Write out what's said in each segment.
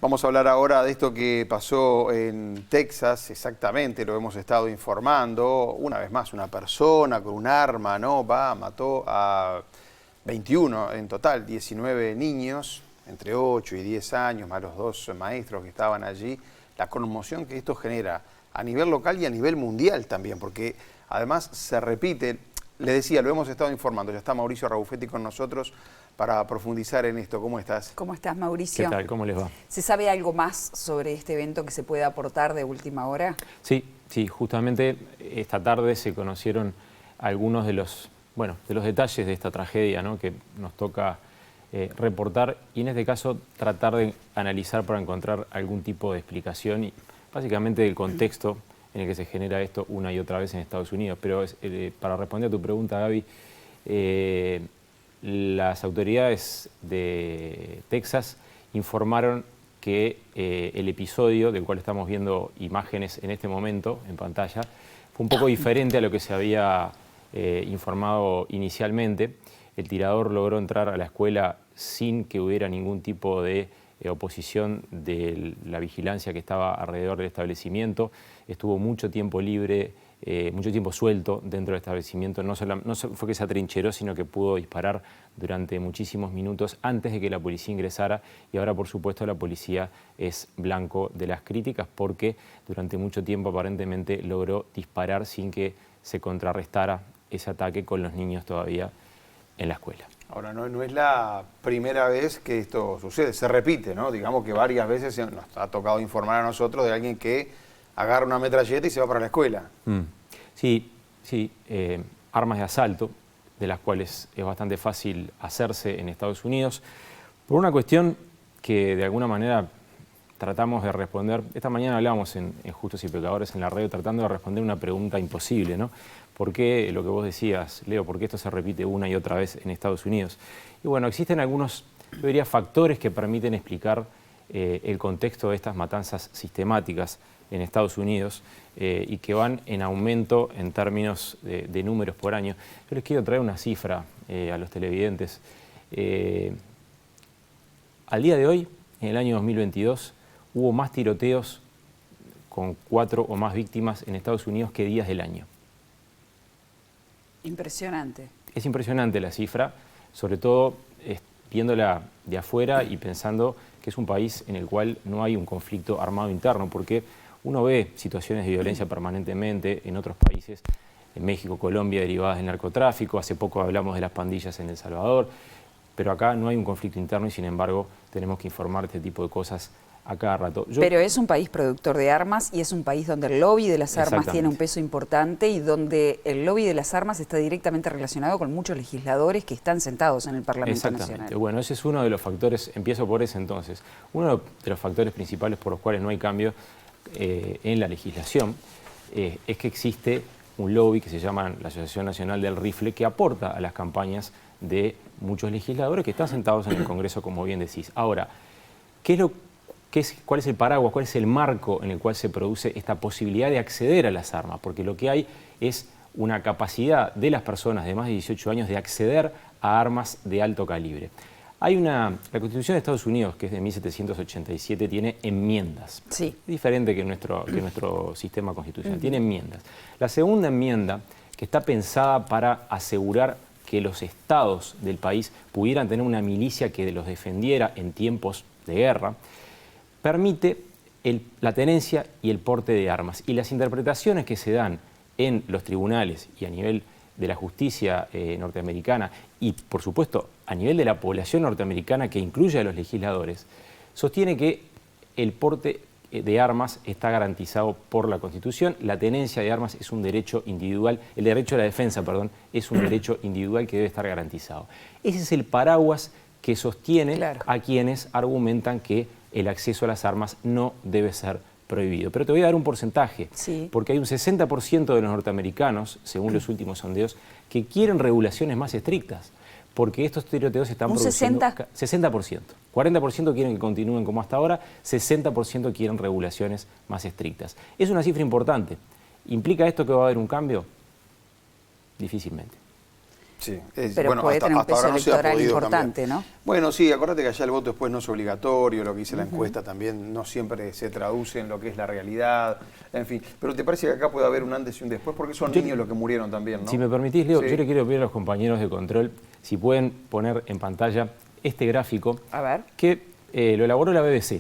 Vamos a hablar ahora de esto que pasó en Texas, exactamente, lo hemos estado informando. Una vez más, una persona con un arma, ¿no? Mató a 21 en total, 19 niños, entre 8 y 10 años, más los 2 maestros que estaban allí. La conmoción que esto genera a nivel local y a nivel mundial también, porque además se repite. Le decía, lo hemos estado informando, ya está Mauricio Rabufetti con nosotros para profundizar en esto. ¿Cómo estás? ¿Cómo estás, Mauricio? ¿Qué tal? ¿Cómo les va? ¿Se sabe algo más sobre este evento que se puede aportar de última hora? Sí, justamente esta tarde se conocieron algunos de los detalles de esta tragedia, ¿no?, que nos toca reportar y en este caso tratar de analizar para encontrar algún tipo de explicación y básicamente del contexto en el que se genera esto una y otra vez en Estados Unidos. Pero para responder a tu pregunta, Gaby, las autoridades de Texas informaron que el episodio del cual estamos viendo imágenes en este momento en pantalla fue un poco diferente a lo que se había informado inicialmente. El tirador logró entrar a la escuela sin que hubiera ningún tipo de oposición de la vigilancia que estaba alrededor del establecimiento. Estuvo mucho tiempo libre, mucho tiempo suelto dentro del establecimiento. No fue que se atrincheró, sino que pudo disparar durante muchísimos minutos antes de que la policía ingresara. Y ahora, por supuesto, la policía es blanco de las críticas porque durante mucho tiempo aparentemente logró disparar sin que se contrarrestara ese ataque con los niños todavía en la escuela. Ahora, no es la primera vez que esto sucede, se repite, ¿no? Digamos que varias veces nos ha tocado informar a nosotros de alguien que agarra una metralleta y se va para la escuela. Sí, armas de asalto, de las cuales es bastante fácil hacerse en Estados Unidos, por una cuestión que de alguna manera tratamos de responder. Esta mañana hablábamos en Justos y Pecadores en la radio tratando de responder una pregunta imposible, ¿no? ¿Por qué, lo que vos decías, Leo, por qué esto se repite una y otra vez en Estados Unidos? Y bueno, existen algunos, yo diría, factores que permiten explicar el contexto de estas matanzas sistemáticas en Estados Unidos y que van en aumento en términos de números por año. Yo les quiero traer una cifra a los televidentes. Al día de hoy, en el año 2022, hubo más tiroteos con 4 o más víctimas en Estados Unidos que días del año. Impresionante. Es impresionante la cifra, sobre todo viéndola de afuera y pensando que es un país en el cual no hay un conflicto armado interno, porque uno ve situaciones de violencia permanentemente en otros países, en México, Colombia, derivadas del narcotráfico. Hace poco hablamos de las pandillas en El Salvador, pero acá no hay un conflicto interno y sin embargo tenemos que informar de este tipo de cosas a cada rato. Pero es un país productor de armas y es un país donde el lobby de las armas tiene un peso importante y donde el lobby de las armas está directamente relacionado con muchos legisladores que están sentados en el Parlamento Nacional. Bueno, ese es uno de los factores, empiezo por ese entonces, uno de los factores principales por los cuales no hay cambio en la legislación es que existe un lobby que se llama la Asociación Nacional del Rifle que aporta a las campañas de muchos legisladores que están sentados en el Congreso, como bien decís. Ahora, ¿cuál es el paraguas, cuál es el marco en el cual se produce esta posibilidad de acceder a las armas? Porque lo que hay es una capacidad de las personas de más de 18 años de acceder a armas de alto calibre. La Constitución de Estados Unidos, que es de 1787, tiene enmiendas. Sí. Es diferente que nuestro sistema constitucional, tiene enmiendas. La segunda enmienda, que está pensada para asegurar que los estados del país pudieran tener una milicia que los defendiera en tiempos de guerra, permite la tenencia y el porte de armas. Y las interpretaciones que se dan en los tribunales y a nivel de la justicia norteamericana y, por supuesto, a nivel de la población norteamericana, que incluye a los legisladores, sostiene que el porte de armas está garantizado por la Constitución. La tenencia de armas es un derecho individual, el derecho a la defensa, perdón, es un derecho individual que debe estar garantizado. Ese es el paraguas que sostiene a quienes argumentan que el acceso a las armas no debe ser prohibido. Pero te voy a dar un porcentaje, porque hay un 60% de los norteamericanos, según los últimos sondeos, que quieren regulaciones más estrictas, porque estos tiroteos están produciendo... 60%. 40% quieren que continúen como hasta ahora, 60% quieren regulaciones más estrictas. Es una cifra importante. ¿Implica esto que va a haber un cambio? Difícilmente. Sí, pero bueno, puede tener un peso ahora no se ha electoral podido importante, cambiar. ¿no? Bueno, sí, acuérdate que allá el voto después no es obligatorio, lo que dice la encuesta también no siempre se traduce en lo que es la realidad, en fin. Pero ¿te parece que acá puede haber un antes y un después? Porque son niños los que murieron también, ¿no? Si me permitís, Leo, Sí. yo le quiero pedir a los compañeros de control si pueden poner en pantalla este gráfico A ver. que lo elaboró la BBC,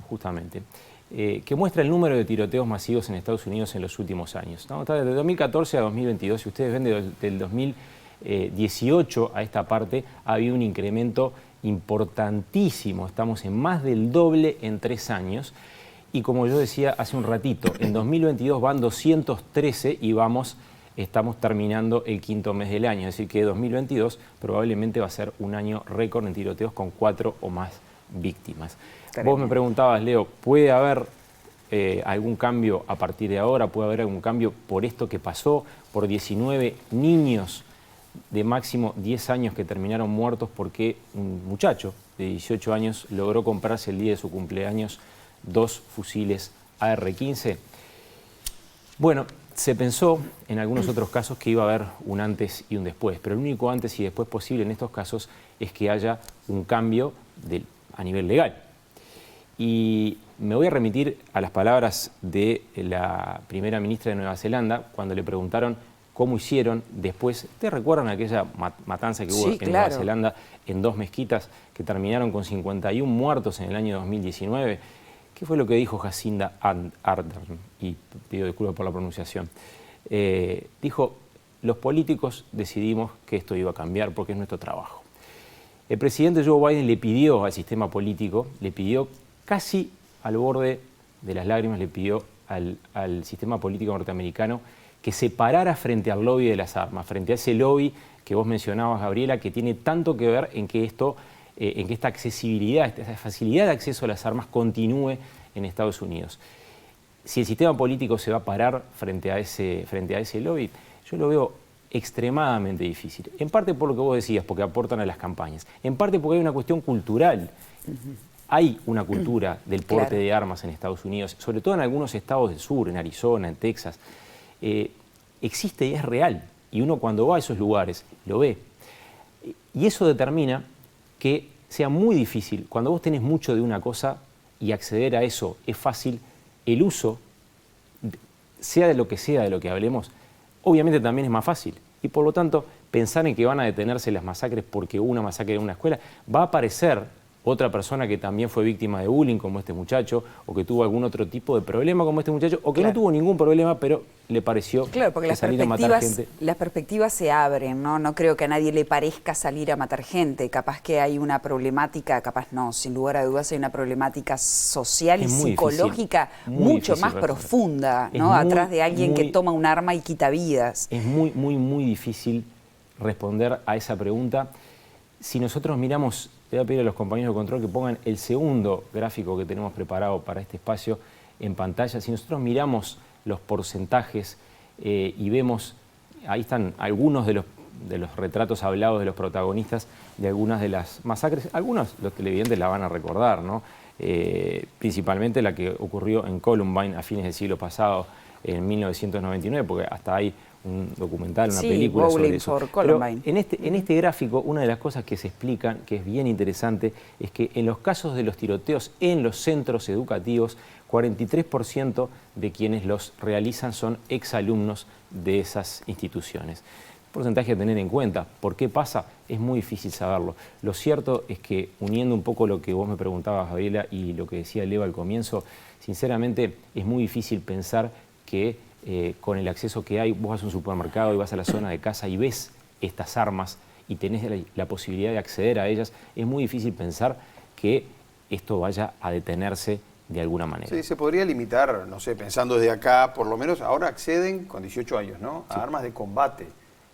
justamente, que muestra el número de tiroteos masivos en Estados Unidos en los últimos años, ¿no? Está desde 2014 a 2022, si ustedes ven del 2018 a esta parte, ha habido un incremento importantísimo, estamos en más del doble en 3 años, y como yo decía hace un ratito, en 2022 van 213 y estamos terminando el 5.º mes del año, es decir que 2022 probablemente va a ser un año récord en tiroteos con 4 o más víctimas. Vos me preguntabas, Leo, ¿puede haber algún cambio a partir de ahora? ¿Puede haber algún cambio por esto que pasó? Por 19 niños de máximo 10 años que terminaron muertos porque un muchacho de 18 años logró comprarse el día de su cumpleaños 2 fusiles AR-15. Bueno, se pensó en algunos otros casos que iba a haber un antes y un después, pero el único antes y después posible en estos casos es que haya un cambio a nivel legal. Y me voy a remitir a las palabras de la primera ministra de Nueva Zelanda cuando le preguntaron cómo hicieron después. ¿Ustedes recuerdan aquella matanza que hubo en Nueva Zelanda en 2 mezquitas que terminaron con 51 muertos en el año 2019? ¿Qué fue lo que dijo Jacinda Ardern? Y pido disculpas por la pronunciación. Dijo, los políticos decidimos que esto iba a cambiar porque es nuestro trabajo. El presidente Joe Biden le pidió al sistema político, le pidió casi al borde de las lágrimas, le pidió al sistema político norteamericano que se parara frente al lobby de las armas, frente a ese lobby que vos mencionabas, Gabriela, que tiene tanto que ver en que esta accesibilidad, esta facilidad de acceso a las armas continúe en Estados Unidos. Si el sistema político se va a parar frente a ese lobby, yo lo veo extremadamente difícil. En parte por lo que vos decías, porque aportan a las campañas. En parte porque hay una cuestión cultural. Hay una cultura del porte de armas en Estados Unidos, sobre todo en algunos estados del sur, en Arizona, en Texas. Existe y es real. Y uno cuando va a esos lugares lo ve. Y eso determina que sea muy difícil. Cuando vos tenés mucho de una cosa y acceder a eso es fácil, el uso, sea de lo que hablemos, obviamente también es más fácil. Y por lo tanto, pensar en que van a detenerse las masacres porque hubo una masacre en una escuela, va a aparecer otra persona que también fue víctima de bullying, como este muchacho, o que tuvo algún otro tipo de problema, como este muchacho, o que no tuvo ningún problema, pero le pareció porque salir a matar gente. Las perspectivas se abren, ¿no? No creo que a nadie le parezca salir a matar gente. Capaz que hay una problemática, capaz no, sin lugar a dudas hay una problemática social y psicológica mucho más profunda, ¿no? Atrás de alguien que toma un arma y quita vidas. Es muy difícil responder a esa pregunta. Si nosotros miramos, te voy a pedir a los compañeros de control que pongan el segundo gráfico que tenemos preparado para este espacio en pantalla. Si nosotros miramos los porcentajes y vemos, ahí están algunos de los retratos hablados de los protagonistas de algunas de las masacres. Algunos, los televidentes la van a recordar, ¿no? Principalmente la que ocurrió en Columbine a fines del siglo pasado, en 1999, porque hasta hay un documental, una película sobre eso. Pero en este gráfico, una de las cosas que se explican, que es bien interesante, es que en los casos de los tiroteos en los centros educativos, 43% de quienes los realizan son exalumnos de esas instituciones. Porcentaje a tener en cuenta. ¿Por qué pasa? Es muy difícil saberlo. Lo cierto es que, uniendo un poco lo que vos me preguntabas, Gabriela, y lo que decía Leo al comienzo, sinceramente es muy difícil pensar que con el acceso que hay, vos vas a un supermercado y vas a la zona de casa y ves estas armas y tenés la posibilidad de acceder a ellas, es muy difícil pensar que esto vaya a detenerse de alguna manera. Sí, se podría limitar, no sé, pensando desde acá, por lo menos ahora acceden con 18 años, ¿no? A armas de combate.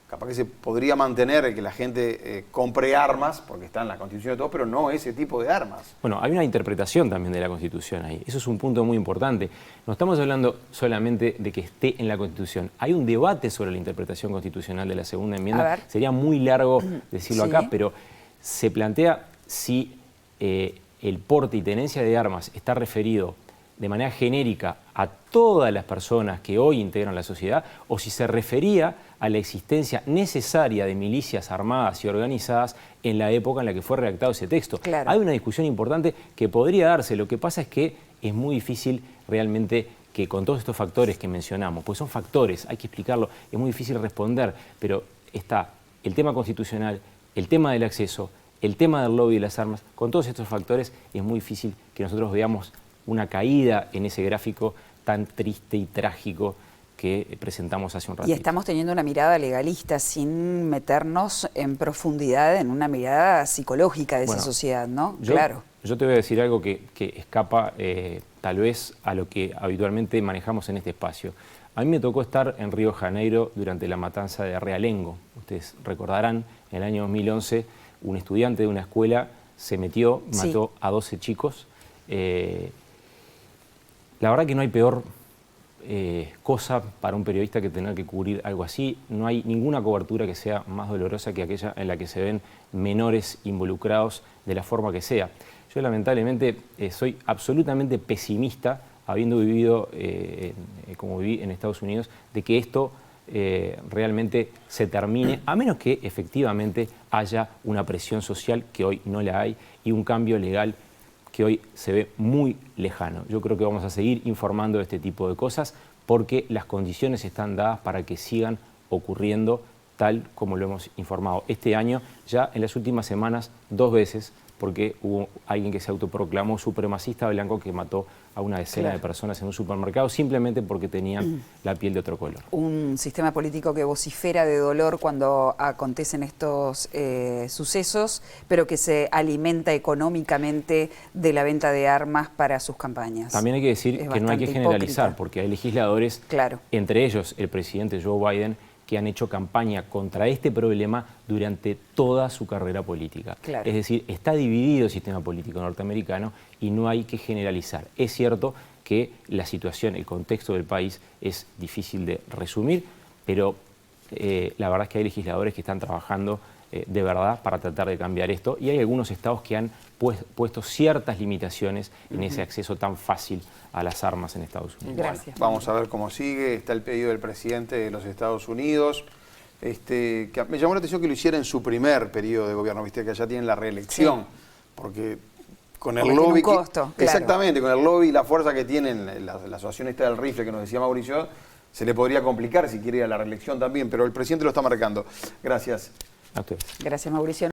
Capaz que se podría mantener que la gente compre armas, porque está en la Constitución y todo, pero no ese tipo de armas. Bueno, hay una interpretación también de la Constitución ahí. Eso es un punto muy importante. No estamos hablando solamente de que esté en la Constitución. Hay un debate sobre la interpretación constitucional de la segunda enmienda. Sería muy largo decirlo acá, pero se plantea si el porte y tenencia de armas está referido de manera genérica a todas las personas que hoy integran la sociedad o si se refería a la existencia necesaria de milicias armadas y organizadas en la época en la que fue redactado ese texto. Claro. Hay una discusión importante que podría darse, lo que pasa es que es muy difícil realmente que con todos estos factores que mencionamos, pues son factores, hay que explicarlo, es muy difícil responder, pero está el tema constitucional, el tema del acceso, el tema del lobby de las armas, con todos estos factores es muy difícil que nosotros veamos una caída en ese gráfico tan triste y trágico que presentamos hace un ratito. Y estamos teniendo una mirada legalista sin meternos en profundidad en una mirada psicológica de esa sociedad, ¿no? Claro. Yo te voy a decir algo que escapa tal vez a lo que habitualmente manejamos en este espacio. A mí me tocó estar en Río de Janeiro durante la matanza de Realengo. Ustedes recordarán, en el año 2011, un estudiante de una escuela se metió, mató a 12 chicos. La verdad que no hay peor cosa para un periodista que tener que cubrir algo así. No hay ninguna cobertura que sea más dolorosa que aquella en la que se ven menores involucrados de la forma que sea. Yo lamentablemente soy absolutamente pesimista, habiendo vivido como viví en Estados Unidos, de que esto realmente se termine, a menos que efectivamente haya una presión social, que hoy no la hay, y un cambio legal que hoy se ve muy lejano. Yo creo que vamos a seguir informando de este tipo de cosas porque las condiciones están dadas para que sigan ocurriendo tal como lo hemos informado. Este año, ya en las últimas semanas, 2 veces, porque hubo alguien que se autoproclamó supremacista blanco que mató a una decena de personas en un supermercado simplemente porque tenían la piel de otro color. Un sistema político que vocifera de dolor cuando acontecen estos sucesos, pero que se alimenta económicamente de la venta de armas para sus campañas. También hay que decir que no hay que generalizar, hipócrita, porque hay legisladores, entre ellos el presidente Joe Biden, que han hecho campaña contra este problema durante toda su carrera política. Es decir, está dividido el sistema político norteamericano y no hay que generalizar. Es cierto que la situación, el contexto del país es difícil de resumir, pero la verdad es que hay legisladores que están trabajando de verdad para tratar de cambiar esto y hay algunos estados que han puesto ciertas limitaciones en ese acceso tan fácil a las armas en Estados Unidos. Gracias. Bueno, vamos a ver cómo sigue. Está el pedido del presidente de los Estados Unidos. Que me llamó la atención que lo hiciera en su primer periodo de gobierno, viste que ya tienen la reelección, porque con el lobby... Tiene un costo, exactamente, con el lobby y la fuerza que tienen, la asociación esta del rifle que nos decía Mauricio, se le podría complicar si quiere ir a la reelección también, pero el presidente lo está marcando. Gracias. A ustedes. Gracias, Mauricio.